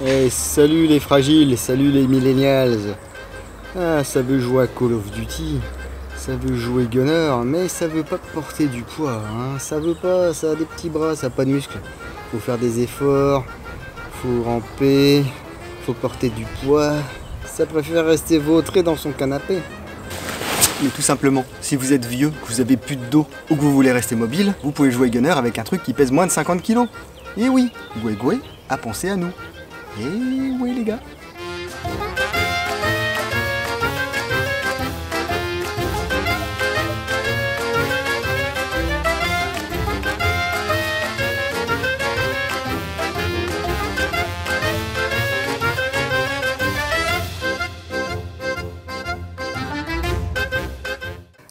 Eh, salut les fragiles, salut les millennials. Ah, ça veut jouer à Call of Duty, ça veut jouer gunner, mais ça veut pas porter du poids, hein. Ça veut pas, ça a des petits bras, ça a pas de muscles. Faut faire des efforts, faut ramper, faut porter du poids. Ça préfère rester vautré dans son canapé. Mais tout simplement, si vous êtes vieux, que vous avez plus de dos ou que vous voulez rester mobile, vous pouvez jouer gunner avec un truc qui pèse moins de 50 kg. Et oui, Gwegwe a pensé à nous. Et oui les gars.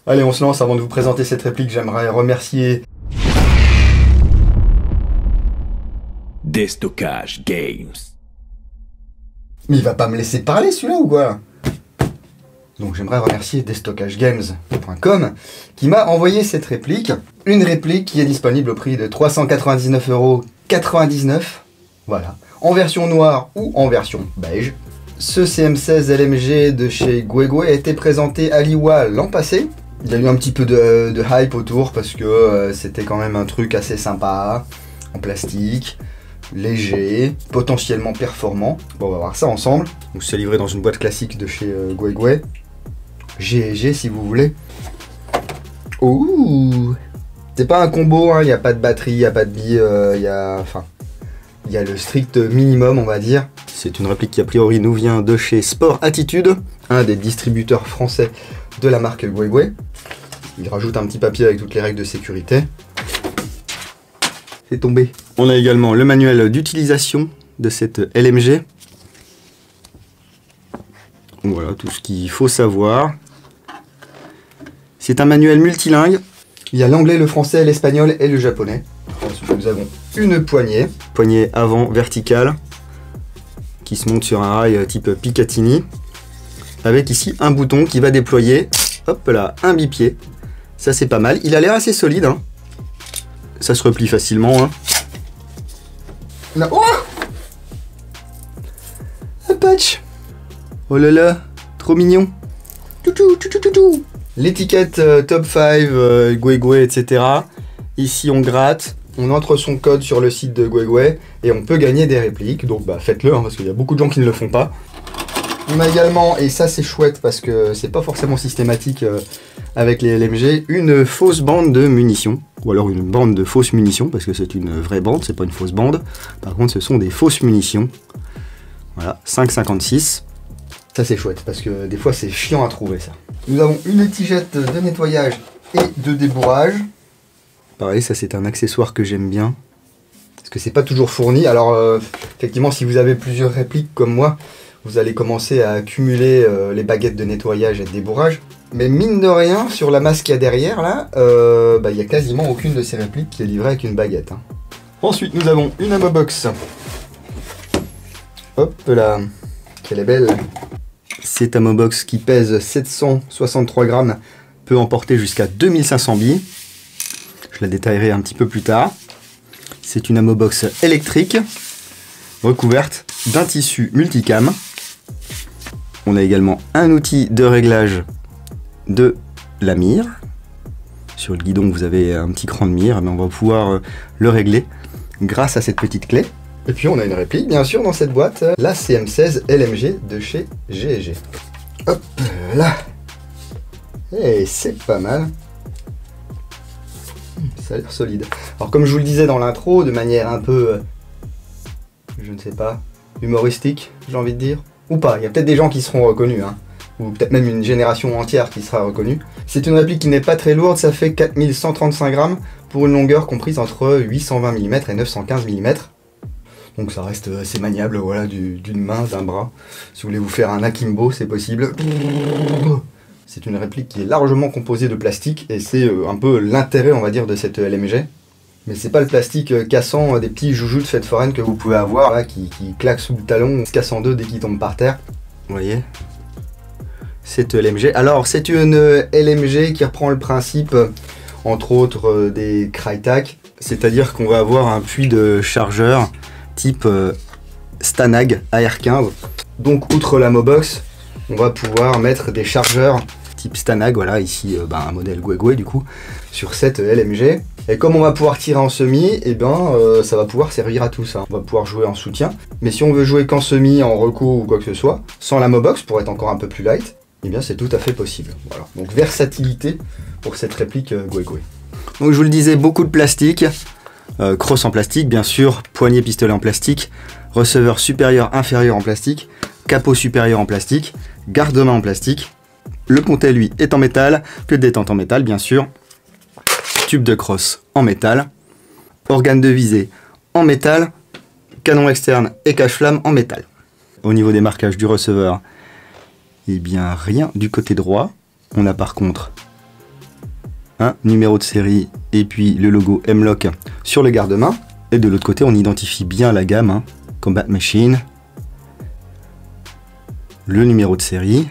Allez, on se lance. Avant de vous présenter cette réplique, j'aimerais remercier Destockage Games. Mais il va pas me laisser parler celui-là ou quoi? Donc j'aimerais remercier DestockageGames.com qui m'a envoyé cette réplique. Une réplique qui est disponible au prix de 399,99 €. Voilà. En version noire ou en version beige. Ce CM16 LMG de chez Gwegwe a été présenté à l'IWA l'an passé. Il y a eu un petit peu de hype autour parce que c'était quand même un truc assez sympa, en plastique, léger, potentiellement performant. Bon, on va voir ça ensemble. Donc c'est livré dans une boîte classique de chez Gwegwe. GG si vous voulez. Ouh, c'est pas un combo, hein. Il n'y a pas de batterie, il n'y a pas de billes, il y a le strict minimum, on va dire. C'est une réplique qui a priori nous vient de chez Sport Attitude, un des distributeurs français de la marque Gwegwe. Il rajoute un petit papier avec toutes les règles de sécurité. C'est tombé. On a également le manuel d'utilisation de cette LMG. Voilà tout ce qu'il faut savoir. C'est un manuel multilingue. Il y a l'anglais, le français, l'espagnol et le japonais. Ensuite, nous avons une poignée. Poignée avant verticale qui se monte sur un rail type Picatinny. Avec ici un bouton qui va déployer, hop là, un bipied. Ça c'est pas mal. Il a l'air assez solide, hein. Ça se replie facilement, hein. Là, oh, un patch. Oh là là, trop mignon. L'étiquette Top 5, Gwegwe, etc. Ici on gratte, on entre son code sur le site de Gwegwe et on peut gagner des répliques. Donc bah faites-le, hein, parce qu'il y a beaucoup de gens qui ne le font pas. On a également, et ça c'est chouette parce que c'est pas forcément systématique avec les LMG, une fausse bande de munitions. Ou alors une bande de fausses munitions, parce que c'est une vraie bande, c'est pas une fausse bande. Par contre ce sont des fausses munitions. Voilà, 5,56. Ça c'est chouette parce que des fois c'est chiant à trouver ça. Nous avons une étigette de nettoyage et de débourrage. Pareil, ça c'est un accessoire que j'aime bien. Parce que c'est pas toujours fourni. Alors effectivement si vous avez plusieurs répliques comme moi, vous allez commencer à accumuler les baguettes de nettoyage et de débourrage. Mais mine de rien, sur la masse qu'il y a derrière, là, il n'y a quasiment aucune de ces répliques qui est livrée avec une baguette, hein. Ensuite, nous avons une ammo box. Hop là, qu'elle est belle. Cette ammo box qui pèse 763 grammes peut emporter jusqu'à 2500 billes. Je la détaillerai un petit peu plus tard. C'est une ammo box électrique, recouverte d'un tissu multicam. On a également un outil de réglage de la mire. Sur le guidon, vous avez un petit cran de mire, mais on va pouvoir le régler grâce à cette petite clé. Et puis on a une réplique, bien sûr, dans cette boîte, la CM16 LMG de chez GG. Hop là. Et c'est pas mal. Ça a l'air solide. Alors comme je vous le disais dans l'intro, de manière un peu, je ne sais pas, humoristique, j'ai envie de dire. Ou pas, il y a peut-être des gens qui seront reconnus, hein. Ou peut-être même une génération entière qui sera reconnue. C'est une réplique qui n'est pas très lourde, ça fait 4135 grammes pour une longueur comprise entre 820 mm et 915 mm. Donc ça reste assez maniable, voilà, d'une main, d'un bras. Si vous voulez vous faire un akimbo, c'est possible. C'est une réplique qui est largement composée de plastique et c'est un peu l'intérêt, on va dire, de cette LMG. Mais c'est pas le plastique cassant des petits joujoux de fête foraine que vous pouvez avoir, là, qui claque sous le talon, se casse en deux dès qu'il tombe par terre. Vous voyez? Cette LMG. Alors c'est une LMG qui reprend le principe, entre autres, des Crytac. C'est-à-dire qu'on va avoir un puits de chargeur type Stanag AR15. Donc outre la Mobox, on va pouvoir mettre des chargeurs type Stanag, voilà ici un modèle Guegui du coup, sur cette LMG. Et comme on va pouvoir tirer en semi, et ça va pouvoir servir à tout ça. On va pouvoir jouer en soutien, mais si on veut jouer qu'en semi, en recours ou quoi que ce soit, sans la Mobox pour être encore un peu plus light, et bien c'est tout à fait possible. Voilà. Donc versatilité pour cette réplique Guegui. Donc je vous le disais, beaucoup de plastique, crosse en plastique bien sûr, poignée pistolet en plastique, receveur supérieur inférieur en plastique, capot supérieur en plastique, garde-main en plastique. Le pontet, lui, est en métal, queue de détente en métal, bien sûr. Tube de crosse en métal. Organe de visée en métal. Canon externe et cache-flamme en métal. Au niveau des marquages du receveur, eh bien, rien du côté droit. On a par contre un numéro de série et puis le logo M-Lock sur le garde-main. Et de l'autre côté, on identifie bien la gamme, Combat Machine. Le numéro de série.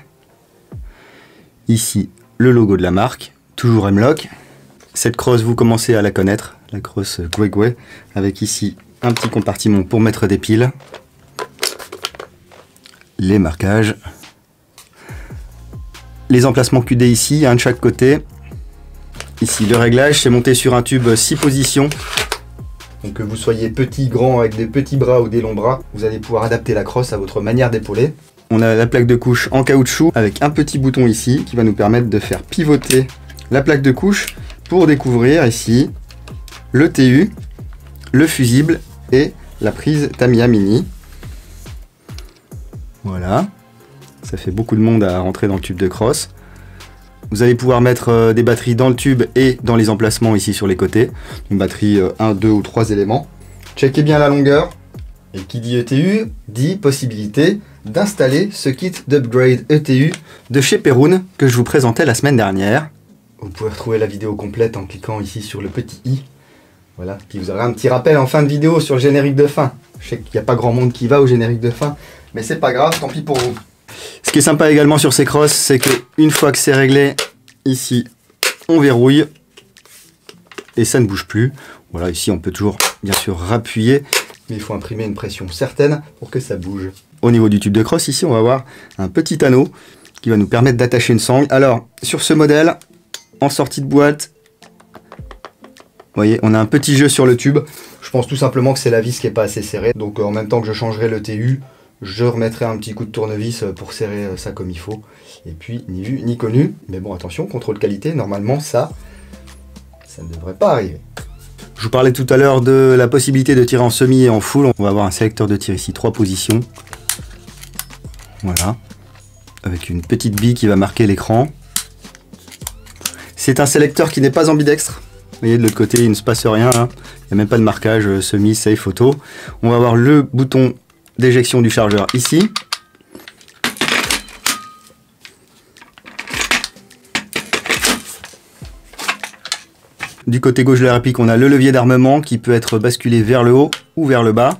Ici, le logo de la marque, toujours M-Lock. Cette crosse, vous commencez à la connaître, la crosse Guegui, avec ici un petit compartiment pour mettre des piles. Les marquages. Les emplacements QD ici, un de chaque côté. Ici, le réglage, c'est monté sur un tube 6 positions. Donc que vous soyez petit, grand, avec des petits bras ou des longs bras, vous allez pouvoir adapter la crosse à votre manière d'épauler. On a la plaque de couche en caoutchouc avec un petit bouton ici qui va nous permettre de faire pivoter la plaque de couche pour découvrir ici le TU, le fusible et la prise Tamiya Mini. Voilà, ça fait beaucoup de monde à rentrer dans le tube de crosse. Vous allez pouvoir mettre des batteries dans le tube et dans les emplacements ici sur les côtés. Une batterie 1, 2 ou 3 éléments. Checkez bien la longueur. Et qui dit ETU dit possibilité d'installer ce kit d'upgrade ETU de chez Perun que je vous présentais la semaine dernière. Vous pouvez retrouver la vidéo complète en cliquant ici sur le petit i. Voilà, puis vous aurez un petit rappel en fin de vidéo sur le générique de fin. Je sais qu'il n'y a pas grand monde qui va au générique de fin, mais c'est pas grave, tant pis pour vous. Ce qui est sympa également sur ces crosses, c'est que une fois que c'est réglé, ici, on verrouille et ça ne bouge plus. Voilà, ici on peut toujours bien sûr rappuyer. Mais il faut imprimer une pression certaine pour que ça bouge. Au niveau du tube de crosse, ici, on va avoir un petit anneau qui va nous permettre d'attacher une sangle. Alors, sur ce modèle, en sortie de boîte, vous voyez, on a un petit jeu sur le tube. Je pense tout simplement que c'est la vis qui n'est pas assez serrée. Donc, en même temps que je changerai le TU, je remettrai un petit coup de tournevis pour serrer ça comme il faut. Et puis, ni vu ni connu. Mais bon, attention, contrôle qualité, normalement, ça ne devrait pas arriver. Je vous parlais tout à l'heure de la possibilité de tirer en semi et en full. On va avoir un sélecteur de tir ici, 3 positions. Voilà. Avec une petite bille qui va marquer l'écran. C'est un sélecteur qui n'est pas ambidextre. Vous voyez, de l'autre côté, il ne se passe rien. Hein. Il n'y a même pas de marquage semi, safe, auto. On va avoir le bouton d'éjection du chargeur ici. Du côté gauche de la réplique, on a le levier d'armement qui peut être basculé vers le haut ou vers le bas.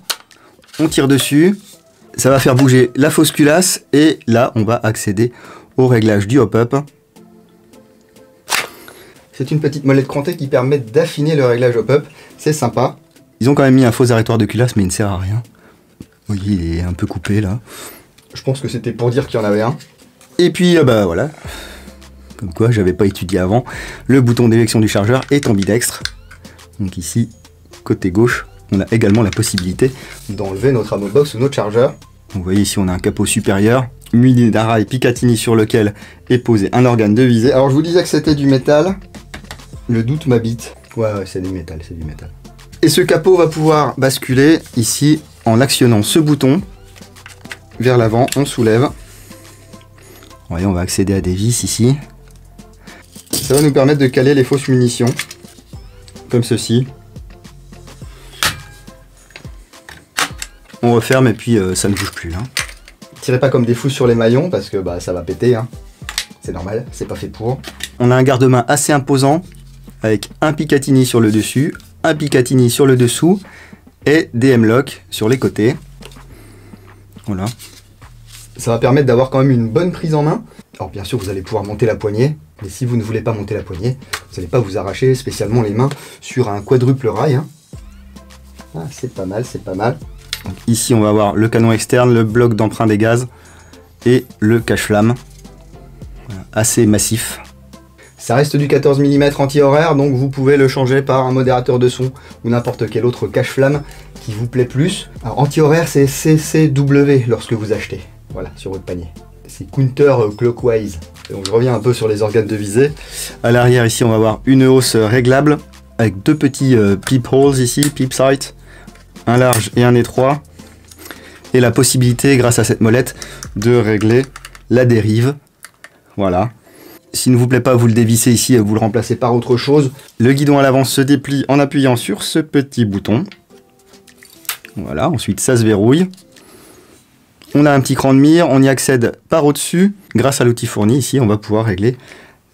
On tire dessus, ça va faire bouger la fausse culasse et là, on va accéder au réglage du hop-up. C'est une petite molette crantée qui permet d'affiner le réglage hop-up, c'est sympa. Ils ont quand même mis un faux arrêtoir de culasse, mais il ne sert à rien. Vous voyez, il est un peu coupé là. Je pense que c'était pour dire qu'il y en avait un. Et puis, voilà. Comme quoi, j'avais pas étudié avant. Le bouton d'éjection du chargeur est ambidextre. Donc ici, côté gauche, on a également la possibilité d'enlever notre ammo box ou notre chargeur. Vous voyez ici, on a un capot supérieur, muni d'un rail Picatinny sur lequel est posé un organe de visée. Alors je vous disais que c'était du métal. Le doute m'habite. Ouais, c'est du métal, c'est du métal. Et ce capot va pouvoir basculer ici en actionnant ce bouton vers l'avant. On soulève. Vous voyez, on va accéder à des vis ici. Ça va nous permettre de caler les fausses munitions, comme ceci. On referme et puis ça ne bouge plus. Là. Tirez pas comme des fous sur les maillons parce que ça va péter. Hein. C'est normal, c'est pas fait pour. On a un garde-main assez imposant avec un Picatinny sur le dessus, un Picatinny sur le dessous et des M-Lock sur les côtés. Voilà. Ça va permettre d'avoir quand même une bonne prise en main. Alors bien sûr, vous allez pouvoir monter la poignée. Mais si vous ne voulez pas monter la poignée, vous n'allez pas vous arracher spécialement les mains sur un quadruple rail. Hein. Ah, c'est pas mal, c'est pas mal. Donc ici on va avoir le canon externe, le bloc d'emprunt des gaz et le cache-flamme. Voilà, assez massif. Ça reste du 14 mm anti-horaire, donc vous pouvez le changer par un modérateur de son ou n'importe quel autre cache-flamme qui vous plaît plus. Alors anti-horaire c'est CCW lorsque vous achetez, voilà, sur votre panier. C'est counter clockwise. Donc je reviens un peu sur les organes de visée. À l'arrière ici on va avoir une hausse réglable avec deux petits peepholes ici, peep sight, un large et un étroit. Et la possibilité grâce à cette molette de régler la dérive. Voilà. S'il ne vous plaît pas, vous le dévissez ici et vous le remplacez par autre chose. Le guidon à l'avant se déplie en appuyant sur ce petit bouton. Voilà, ensuite ça se verrouille. On a un petit cran de mire, on y accède par au-dessus. Grâce à l'outil fourni ici, on va pouvoir régler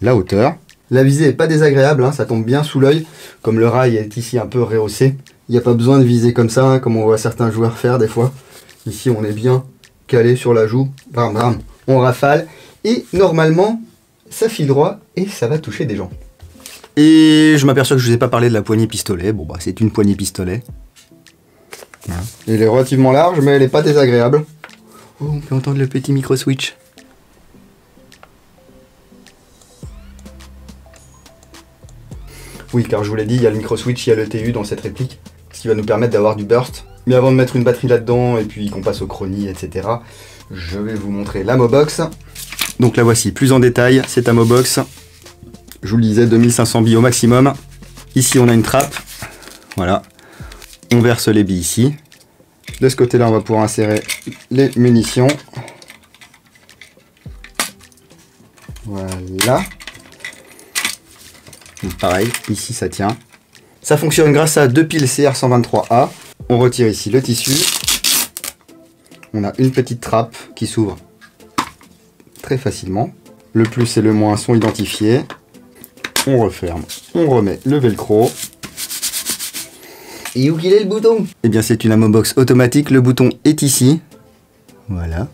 la hauteur. La visée n'est pas désagréable, hein, ça tombe bien sous l'œil. Comme le rail est ici un peu rehaussé, il n'y a pas besoin de viser comme ça, hein, comme on voit certains joueurs faire des fois. Ici on est bien calé sur la joue, bam bam, on rafale. Et normalement, ça file droit et ça va toucher des gens. Et je m'aperçois que je ne vous ai pas parlé de la poignée pistolet. Bon bah c'est une poignée pistolet. Voilà. Elle est relativement large mais elle n'est pas désagréable. Oh, on peut entendre le petit micro switch. Oui, car je vous l'ai dit, il y a le micro switch, il y a le TU dans cette réplique, ce qui va nous permettre d'avoir du burst. Mais avant de mettre une batterie là-dedans et puis qu'on passe au chrony, etc., je vais vous montrer la Mobox. Donc la voici plus en détail, c'est ta Mobox. Je vous le disais, 2500 billes au maximum. Ici on a une trappe, voilà. On verse les billes ici. De ce côté-là, on va pouvoir insérer les munitions. Voilà. Donc pareil, ici ça tient. Ça fonctionne grâce à deux piles CR123A. On retire ici le tissu. On a une petite trappe qui s'ouvre très facilement. Le plus et le moins sont identifiés. On referme, on remet le velcro. Et où qu'il est le bouton? Eh bien c'est une Amobox automatique, le bouton est ici. Voilà.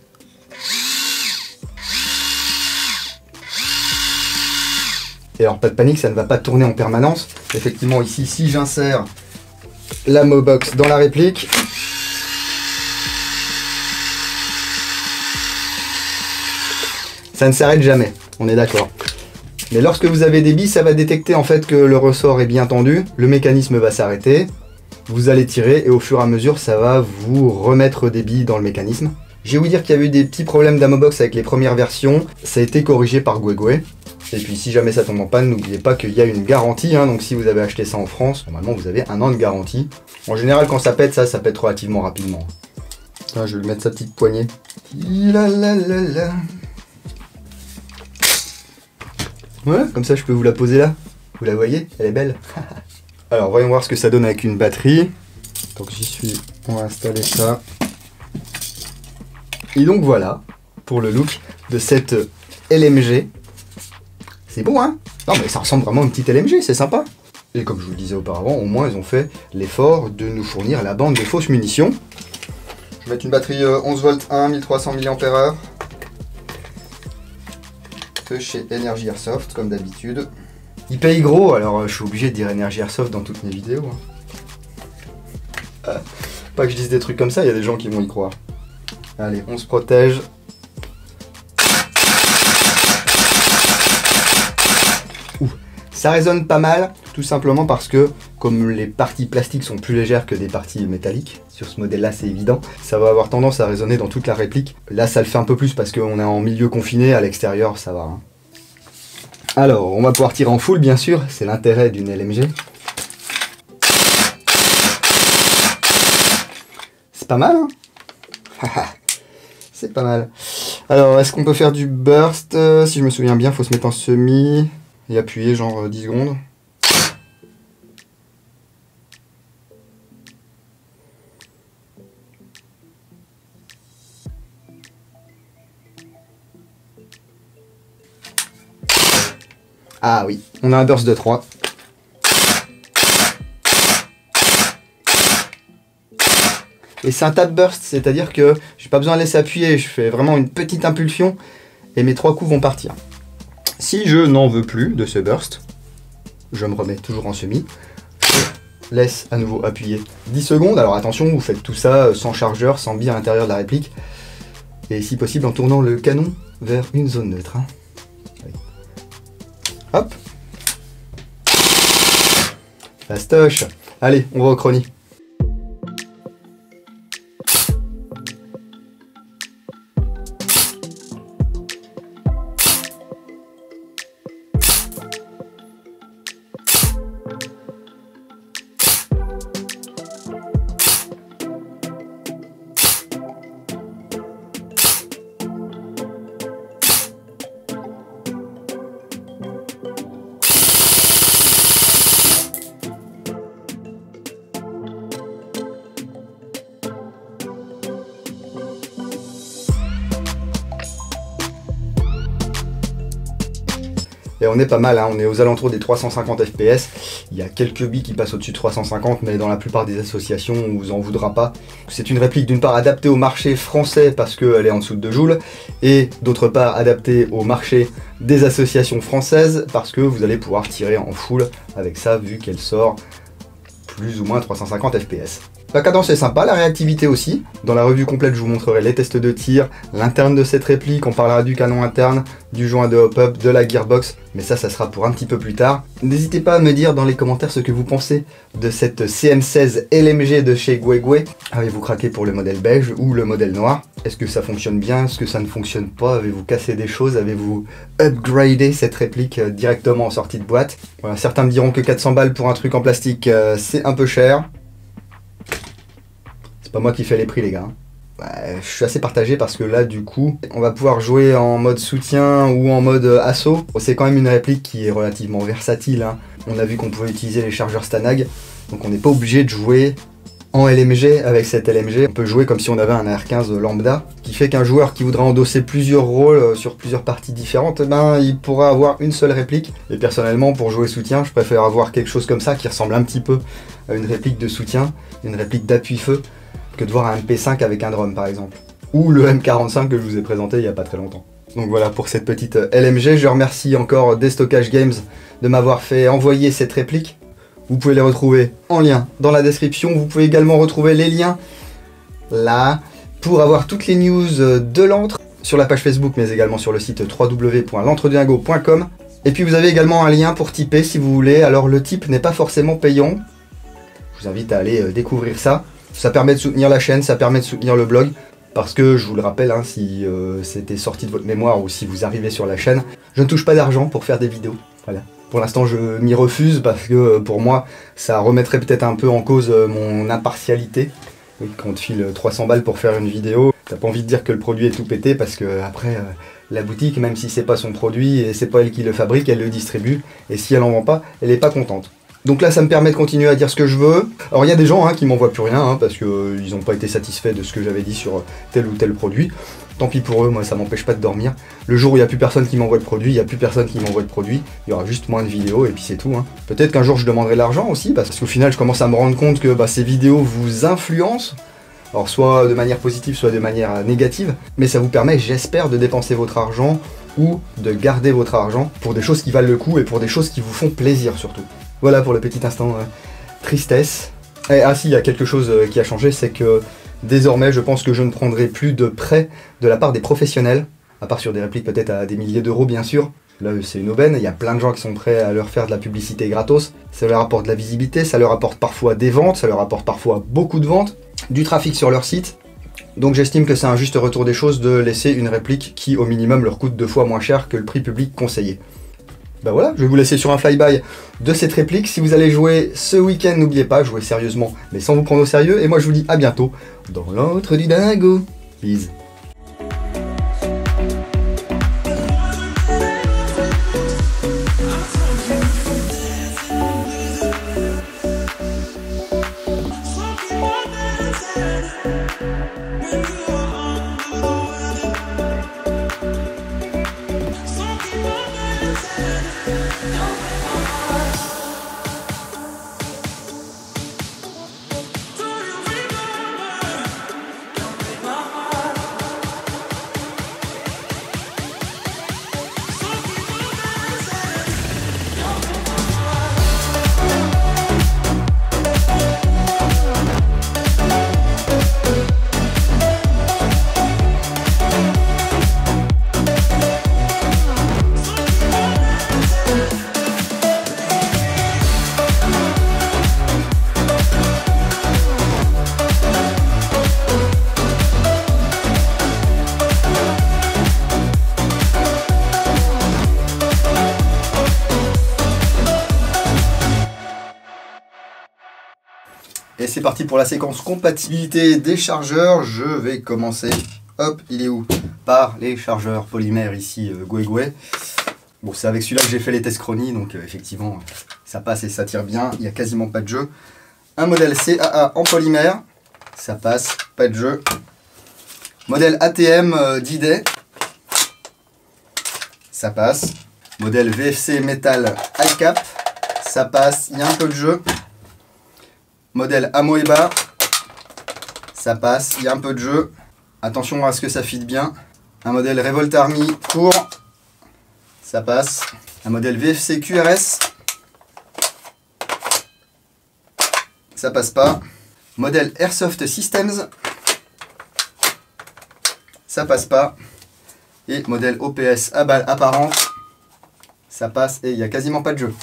Et alors pas de panique, ça ne va pas tourner en permanence. Effectivement ici, si j'insère la Mobox dans la réplique, ça ne s'arrête jamais, on est d'accord. Mais lorsque vous avez des billes, ça va détecter en fait que le ressort est bien tendu, le mécanisme va s'arrêter. Vous allez tirer et au fur et à mesure, ça va vous remettre des billes dans le mécanisme. J'ai ouï dire qu'il y avait eu des petits problèmes d'Amobox avec les premières versions. Ça a été corrigé par GueGue. Et puis si jamais ça tombe en panne, n'oubliez pas qu'il y a une garantie. Hein, donc si vous avez acheté ça en France, normalement vous avez 1 an de garantie. En général, quand ça pète, ça pète relativement rapidement. Ah, je vais lui mettre sa petite poignée. Ouais, comme ça je peux vous la poser là. Vous la voyez? Elle est belle. Alors voyons voir ce que ça donne avec une batterie. Donc j'y suis, on va installer ça. Et donc voilà, pour le look de cette LMG. C'est beau hein? Non mais ça ressemble vraiment à une petite LMG, c'est sympa. Et comme je vous le disais auparavant, au moins ils ont fait l'effort de nous fournir la bande de fausses munitions. Je vais mettre une batterie 11 volts 1, 1300 mAh. De chez Energy Airsoft, comme d'habitude. Il paye gros, alors je suis obligé de dire Energy Airsoft dans toutes mes vidéos. Hein. Pas que je dise des trucs comme ça, il y a des gens qui vont y croire. Allez, on se protège. Ouh, ça résonne pas mal, tout simplement parce que, comme les parties plastiques sont plus légères que des parties métalliques, sur ce modèle-là c'est évident, ça va avoir tendance à résonner dans toute la réplique. Là ça le fait un peu plus parce qu'on est en milieu confiné, à l'extérieur ça va. Hein. Alors, on va pouvoir tirer en full, bien sûr, c'est l'intérêt d'une LMG. C'est pas mal, hein? C'est pas mal. Alors, est-ce qu'on peut faire du burst? Si je me souviens bien, il faut se mettre en semi et appuyer genre 10 secondes. Ah oui, on a un burst de 3. Et c'est un tap burst, c'est-à-dire que j'ai pas besoin de laisser appuyer, je fais vraiment une petite impulsion et mes 3 coups vont partir. Si je n'en veux plus de ce burst, je me remets toujours en semi. laisse à nouveau appuyer 10 secondes. Alors attention, vous faites tout ça sans chargeur, sans bille à l'intérieur de la réplique. Et si possible en tournant le canon vers une zone neutre. Hein. Hop. Fastoche. Allez, on va au chrony. Et on est pas mal, hein, on est aux alentours des 350 fps. Il y a quelques billes qui passent au-dessus de 350, mais dans la plupart des associations, on vous en voudra pas. C'est une réplique d'une part adaptée au marché français parce qu'elle est en dessous de 2 joules, et d'autre part adaptée au marché des associations françaises parce que vous allez pouvoir tirer en full avec ça, vu qu'elle sort plus ou moins 350 fps. La cadence est sympa, la réactivité aussi. Dans la revue complète, je vous montrerai les tests de tir, l'interne de cette réplique, on parlera du canon interne, du joint de hop-up, de la gearbox, mais ça sera pour un petit peu plus tard. N'hésitez pas à me dire dans les commentaires ce que vous pensez de cette CM16 LMG de chez Guigui. Avez-vous craqué pour le modèle beige ou le modèle noir? Est-ce que ça fonctionne bien? Est-ce que ça ne fonctionne pas? Avez-vous cassé des choses? Avez-vous upgradé cette réplique directement en sortie de boîte? Voilà, certains me diront que 400 balles pour un truc en plastique, c'est un peu cher. Pas moi qui fais les prix les gars. Je suis assez partagé parce que là du coup on va pouvoir jouer en mode soutien ou en mode assaut. C'est quand même une réplique qui est relativement versatile, hein. On a vu qu'on pouvait utiliser les chargeurs Stanag, donc on n'est pas obligé de jouer en LMG avec cette LMG. On peut jouer comme si on avait un AR-15 lambda, qui fait qu'un joueur qui voudra endosser plusieurs rôles sur plusieurs parties différentes, il pourra avoir une seule réplique. Et personnellement pour jouer soutien, je préfère avoir quelque chose comme ça qui ressemble un petit peu à une réplique de soutien, une réplique d'appui-feu, que de voir un MP5 avec un drum par exemple. Ou le M45 que je vous ai présenté il n'y a pas très longtemps. Donc voilà pour cette petite LMG, je remercie encore Destockage Games de m'avoir fait envoyer cette réplique. Vous pouvez les retrouver en lien dans la description, vous pouvez également retrouver les liens là pour avoir toutes les news de l'antre sur la page Facebook mais également sur le site www.l'entredingo.com. Et puis vous avez également un lien pour tiper si vous voulez. Alors le tip n'est pas forcément payant, je vous invite à aller découvrir ça. Ça permet de soutenir la chaîne, ça permet de soutenir le blog, parce que, je vous le rappelle, hein, si c'était sorti de votre mémoire ou si vous arrivez sur la chaîne, je ne touche pas d'argent pour faire des vidéos. Voilà. Pour l'instant, je m'y refuse, parce que pour moi, ça remettrait peut-être un peu en cause mon impartialité. Oui, quand on te file 300 balles pour faire une vidéo, t'as pas envie de dire que le produit est tout pété, parce que après, la boutique, même si c'est pas son produit, et c'est pas elle qui le fabrique, elle le distribue, et si elle en vend pas, elle est pas contente. Donc là, ça me permet de continuer à dire ce que je veux. Alors il y a des gens qui m'envoient plus rien, parce qu'ils n'ont pas été satisfaits de ce que j'avais dit sur tel ou tel produit. Tant pis pour eux, moi ça m'empêche pas de dormir. Le jour où il n'y a plus personne qui m'envoie de produit, il n'y a plus personne qui m'envoie de produit. Il y aura juste moins de vidéos et puis c'est tout. Peut-être qu'un jour je demanderai l'argent aussi, parce qu'au final je commence à me rendre compte que ces vidéos vous influencent. Alors soit de manière positive, soit de manière négative. Mais ça vous permet, j'espère, de dépenser votre argent ou de garder votre argent pour des choses qui valent le coup et pour des choses qui vous font plaisir surtout. Voilà pour le petit instant tristesse. Et, ah si, il y a quelque chose qui a changé, c'est que désormais je pense que je ne prendrai plus de prêts de la part des professionnels, à part sur des répliques peut-être à des milliers d'euros bien sûr. Là c'est une aubaine, il y a plein de gens qui sont prêts à leur faire de la publicité gratos. Ça leur apporte de la visibilité, ça leur apporte parfois des ventes, ça leur apporte parfois beaucoup de ventes, du trafic sur leur site. Donc j'estime que c'est un juste retour des choses de laisser une réplique qui au minimum leur coûte 2 fois moins cher que le prix public conseillé. Bah voilà, je vais vous laisser sur un flyby de cette réplique. Si vous allez jouer ce week-end, n'oubliez pas, jouez sérieusement, mais sans vous prendre au sérieux. Et moi je vous dis à bientôt dans l'antre du dingo. Peace. Et c'est parti pour la séquence compatibilité des chargeurs. Je vais commencer, hop, il est où? Par les chargeurs polymères ici, Guigui. Bon, c'est avec celui-là que j'ai fait les tests chronie, donc effectivement, ça passe et ça tire bien, il n'y a quasiment pas de jeu. Un modèle CAA en polymère, ça passe, pas de jeu. Modèle ATM d'IDE, ça passe. Modèle VFC Metal High Cap, ça passe, il y a un peu de jeu. Modèle Amoeba, ça passe, il y a un peu de jeu. Attention à ce que ça fit bien. Un modèle Revolt Army court, ça passe. Un modèle VFC QRS, ça passe pas. Modèle Airsoft Systems, ça passe pas. Et modèle OPS à balle apparente, ça passe et il n'y a quasiment pas de jeu.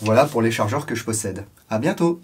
Voilà pour les chargeurs que je possède. À bientôt!